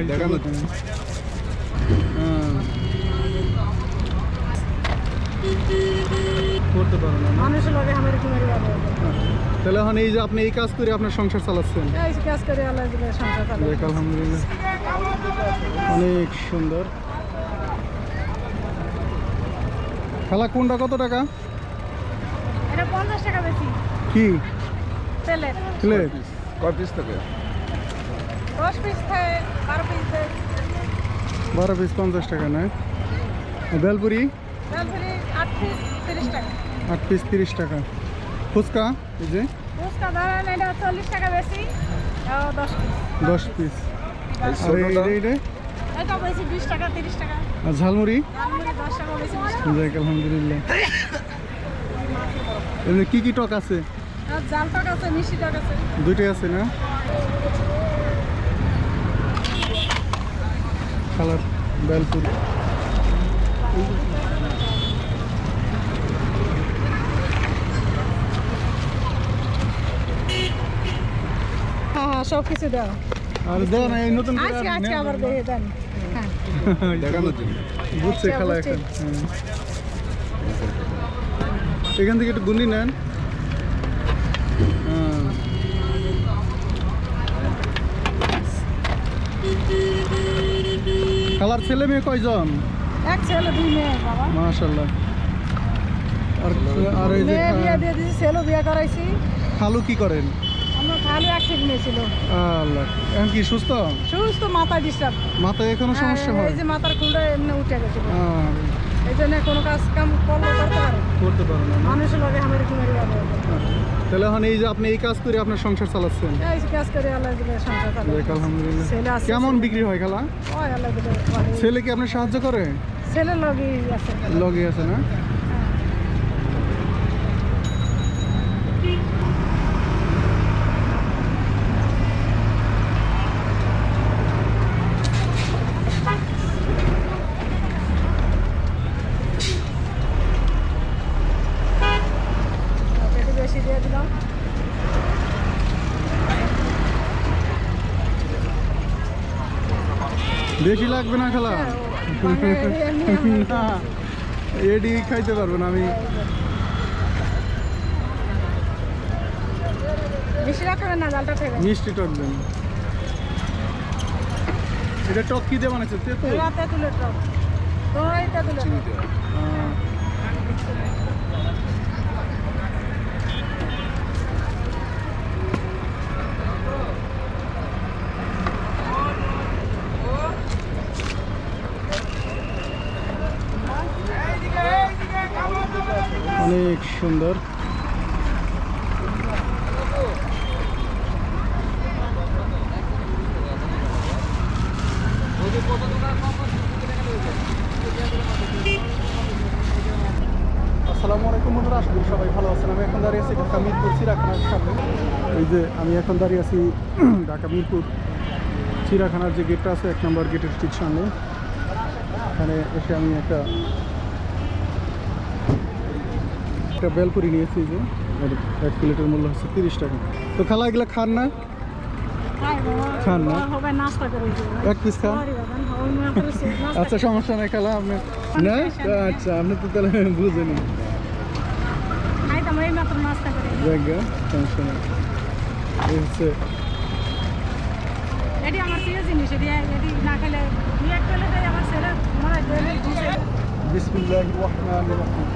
দেখানো করতে পারো না মানুষের লগে আমার কি মারি বাবা তাহলে এখন এই যে আপনি এই কাজ করে আপনার সংসার চালাচ্ছেন এই কাজ করে আল্লাহ দিলে সংসার চালাই দেখ আলহামদুলিল্লাহ অনেক সুন্দর খালা কোনটা কত টাকা এটা 50 টাকা বেশি কি প্লেট প্লেট কয় পিস থাকে 10 পিস থাকে 12 পিস থাকে 12 পিস 50 টাকা না ভেল পুরি 8 পিস 30 টাকা 8 পিস 30 টাকা ফুচকা এই যে ফুচকা ধরেন এটা 40 টাকা বেশি 10 পিস 10 পিস আর এইটা এটা বেশি 20 টাকা 30 টাকা আর ঝালমুড়ি 10 টাকা বেশি যাক আলহামদুলিল্লাহ এমনি কি টক আছে আর জাল টক আছে মিষ্টি টক আছে দুইটাই আছে না কালার ভেল পুরি হ্যাঁ সব কিছু দাও আর দাও না এই নতুন করে আজকে আবার দিয়ে দেন হ্যাঁ দেখানো বুঝছে খালা এখন এখান থেকে একটু গুলি নেন খালার ছেলে মেয়ে কয়জন এক ছেলে দুই মেয়ে বাবা মাশাআল্লাহ আর এই যে বিয়ে দিয়ে দিয়েছি ছেলে বিয়ে করাইছি খালু কি করেন আমার খালু অ্যাক্সিডেন্ট ছিল আল্লাহ এখন কি সুস্থ সুস্থ মাথা ডিস্টার্ব মাথায় এখনো সমস্যা হয় এই যে মাথার খুলটা এমনি উঠে গেছিল হ্যাঁ এই জন্য কোনো কাজ কাম করতে পারে না মানুষের লগে আমার কি মারি বাবা তাহলে এখন এই যে আপনি এই কাজ করে আপনার সংসার চালাচ্ছেন এই কাজ করে আল্লাহ দিলে সংসার চালাই দেখ আলহামদুলিল্লাহ ছেলে আছে কেমন বিক্রি হয় খালা ওই আল্লাহ দিলে ভালো ছেলে কি আপনার সাহায্য করে ছেলে লগেই আছে লগে আছে না বেশি দিয়ে দিলাম বেশি লাগবে না খালা না এডি খাইতে পারবো না আমি বেশি রাখবেন না জালটা থেকে মিষ্টি টক দেন এটা টক কি দিয়ে বানাইছে তেঁতুল তেঁতুলের টক তো এই তেঁতুলের টক অনেক সুন্দর আসসালামু আলাইকুম বন্ধুরা, আশা করি সবাই ভালো আছেন। আমি এখন দাঁড়িয়ে আছি ঢাকা মিরপুর চিড়াখানার সামনে। এই যে আমি এখন দাঁড়িয়ে আছি ঢাকা মিরপুর চিড়াখানার যে গেটটা আছে 1 নম্বর গেটের ঠিক সামনে। এখানে এসে আমি একটা ভেল পুরি নিয়েছি, যে 1 প্লেটের মূল্য হচ্ছে 30 টাকা। তো খালা এগুলো খান না? খান না? 1 পিস খান? আচ্ছা সমস্যা নাই খালা, আপনি না আচ্ছা আপনি তো তাহলে বুঝেনি। সমস্যা নেই, এই হচ্ছে বিসমিল্লাহির রহমানির রহিম।